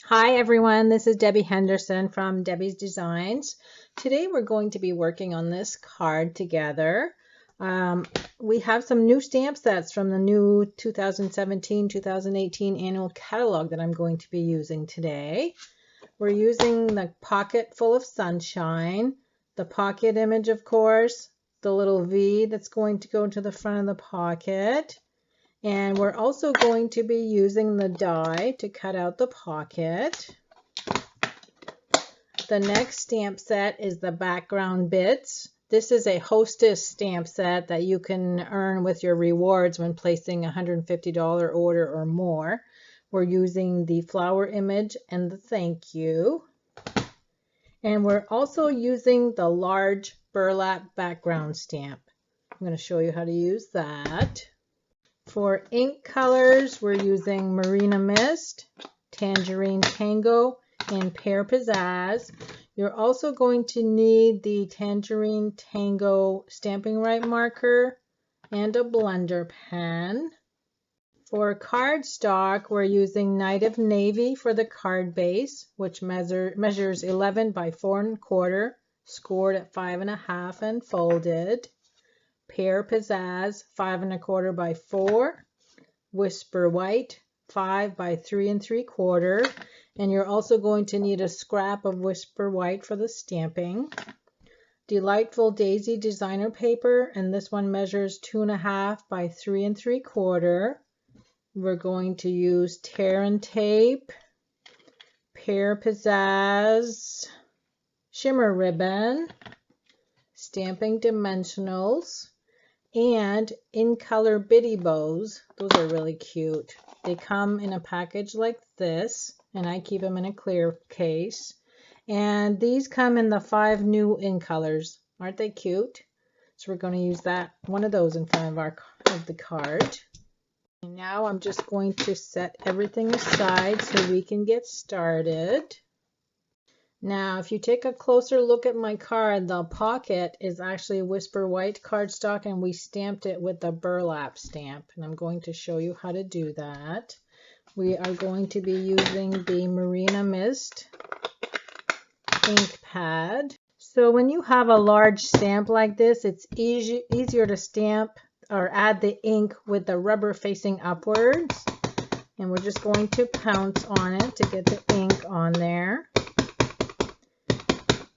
Hi everyone, this is Debbie Henderson from Debbie's Designs. Today we're going to be working on this card together. We have some new stamp sets from the new 2017-2018 annual catalog that I'm going to be using today. We're using the Pocketful of Sunshine, the pocket image of course, the little V that's going to go to the front of the pocket. And we're also going to be using the die to cut out the pocket. The next stamp set is the background bits. This is a hostess stamp set that you can earn with your rewards when placing a $150 order or more. We're using the flower image and the thank you. And we're also using the large burlap background stamp. I'm going to show you how to use that. For ink colors, we're using Marina Mist, Tangerine Tango, and Pear Pizzazz. You're also going to need the Tangerine Tango Stamping Right marker and a blender pen. For cardstock, we're using Night of Navy for the card base, which measures 11 by 4 1/4, scored at 5 1/2 and folded. Pear Pizzazz 5 1/4 by 4, Whisper White 5 by 3 3/4, and you're also going to need a scrap of Whisper White for the stamping. Delightful Daisy designer paper, and this one measures 2 1/2 by 3 3/4. We're going to use tear and tape, Pear Pizzazz, Shimmer ribbon, stamping dimensionals, and in color bitty bows. Those are really cute. They come in a package like this, and I keep them in a clear case. And these come in the 5 new in colors. Aren't they cute? So we're going to use one of those in front of the card. And now I'm just going to set everything aside so we can get started. Now, if you take a closer look at my card, the pocket is actually Whisper White cardstock, and we stamped it with the burlap stamp. And I'm going to show you how to do that. We are going to be using the Marina Mist ink pad. So when you have a large stamp like this, it's easier to stamp or add the ink with the rubber facing upwards. And we're just going to pounce on it to get the ink on there.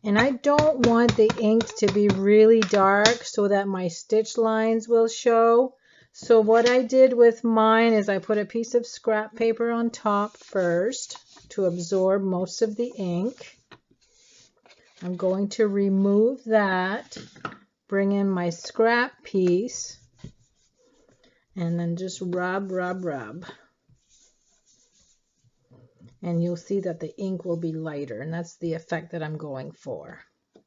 And I don't want the ink to be really dark so that my stitch lines will show. So what I did with mine is I put a piece of scrap paper on top first to absorb most of the ink. I'm going to remove that, bring in my scrap piece, and then just rub, rub, rub. And you'll see that the ink will be lighter, and that's the effect that I'm going for.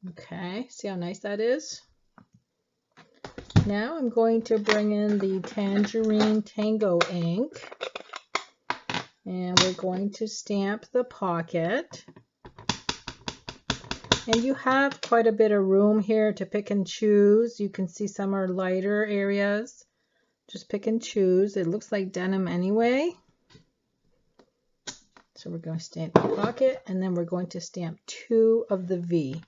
Okay, see how nice that is? Now I'm going to bring in the Tangerine Tango ink, and we're going to stamp the pocket. And you have quite a bit of room here to pick and choose. You can see some are lighter areas. Just pick and choose. It looks like denim anyway. So we're going to stamp the pocket, and then we're going to stamp 2 of the V.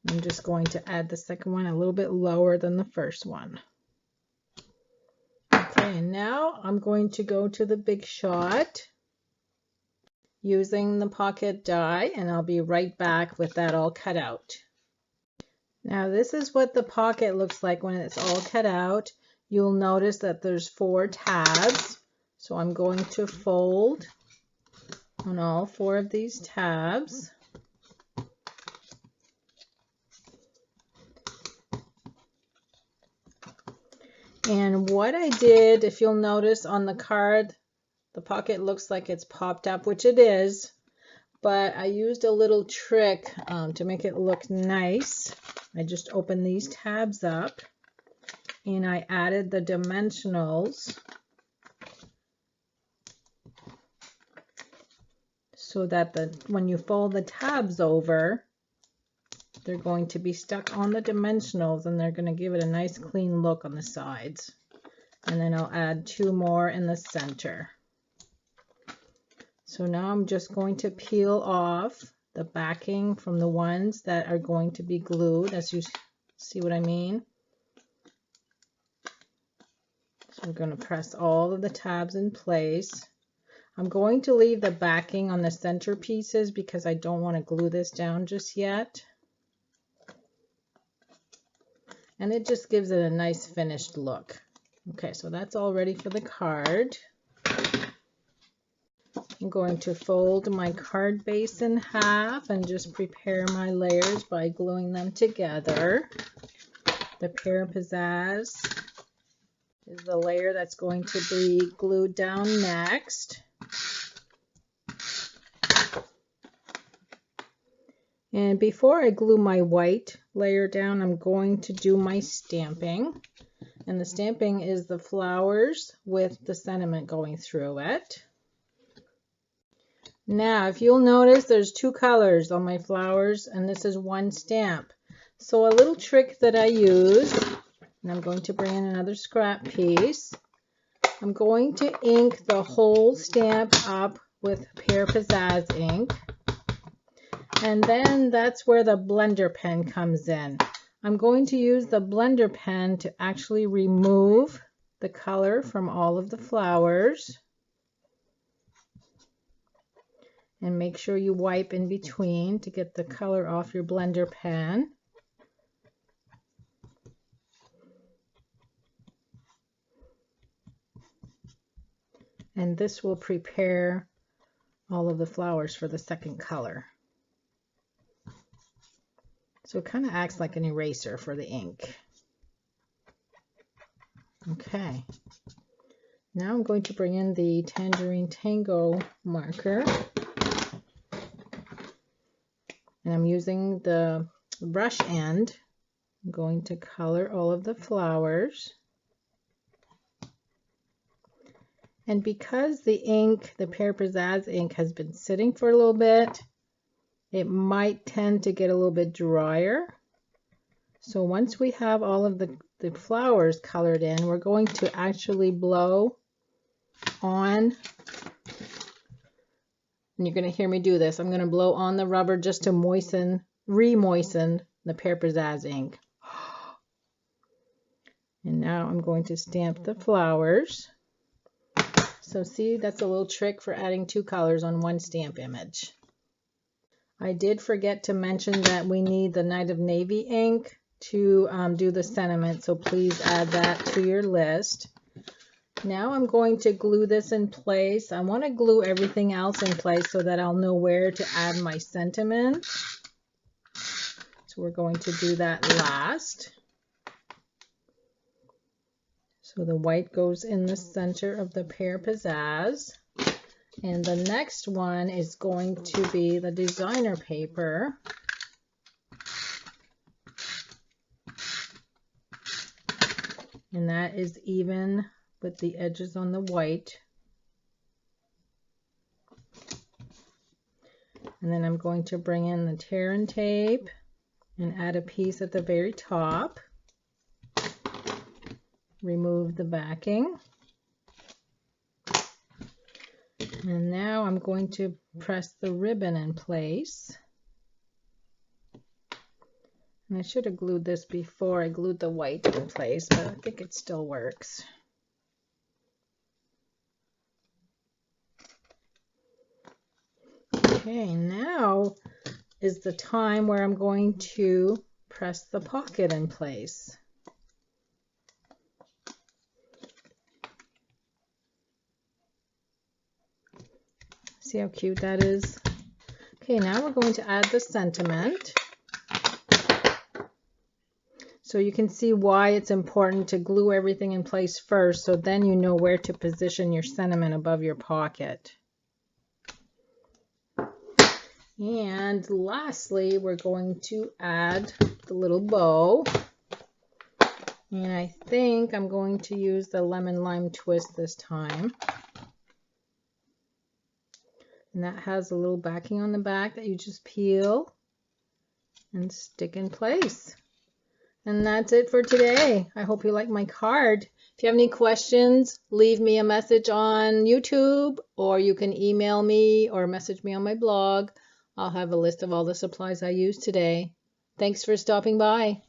I'm just going to add the second one a little bit lower than the first one. Okay, and now I'm going to go to the big shot using the pocket die, and I'll be right back with that all cut out. Now this is what the pocket looks like when it's all cut out. You'll notice that there's 4 tabs, so I'm going to fold on all 4 of these tabs. And what I did, if you'll notice on the card, the pocket looks like it's popped up, which it is, but I used a little trick to make it look nice. I just opened these tabs up, and I added the dimensionals so that when you fold the tabs over, they're going to be stuck on the dimensionals, and they're going to give it a nice clean look on the sides. and then I'll add 2 more in the center. So now I'm just going to peel off the backing from the ones that are going to be glued, as you see what I mean. So I'm going to press all of the tabs in place. I'm going to leave the backing on the center pieces because I don't want to glue this down just yet. And it just gives it a nice finished look. Okay, so that's all ready for the card. I'm going to fold my card base in half and just prepare my layers by gluing them together. The Pear Pizzazz is the layer that's going to be glued down next. And before I glue my white layer down, I'm going to do my stamping. And the stamping is the flowers with the sentiment going through it. Now, if you'll notice, there's 2 colors on my flowers, and this is 1 stamp. So a little trick that I use, and I'm going to bring in another scrap piece. I'm going to ink the whole stamp up with Pear Pizzazz ink. And then that's where the blender pen comes in. I'm going to use the blender pen to actually remove the color from all of the flowers. And make sure you wipe in between to get the color off your blender pen. And this will prepare all of the flowers for the second color. So it kind of acts like an eraser for the ink. Okay. Now I'm going to bring in the Tangerine Tango marker. And I'm using the brush end. I'm going to color all of the flowers. And because the ink, the Pear Pizzazz ink, has been sitting for a little bit, it might tend to get a little bit drier. So once we have all of the flowers colored in, we're going to actually blow on. And you're going to hear me do this. I'm going to blow on the rubber just to moisten, re-moisten the Pear Pizzazz ink. And now I'm going to stamp the flowers. So see, that's a little trick for adding 2 colors on 1 stamp image. I did forget to mention that we need the Night of Navy ink to do the sentiment, so please add that to your list. Now I'm going to glue this in place. I want to glue everything else in place so that I'll know where to add my sentiment. So we're going to do that last. So the white goes in the center of the Pear Pizzazz. And the next one is going to be the designer paper. And that is even with the edges on the white. And then I'm going to bring in the tear and tape and add a piece at the very top. Remove the backing. And now I'm going to press the ribbon in place. And I should have glued this before I glued the white in place, but I think it still works. Okay, now is the time where I'm going to press the pocket in place. See how cute that is? Okay, now we're going to add the sentiment. So you can see why it's important to glue everything in place first, so then you know where to position your sentiment above your pocket. And lastly, we're going to add the little bow. And I think I'm going to use the lemon lime twist this time. And that has a little backing on the back that you just peel and stick in place. And that's it for today. I hope you like my card. If you have any questions, leave me a message on YouTube, or you can email me or message me on my blog. I'll have a list of all the supplies I used today. Thanks for stopping by.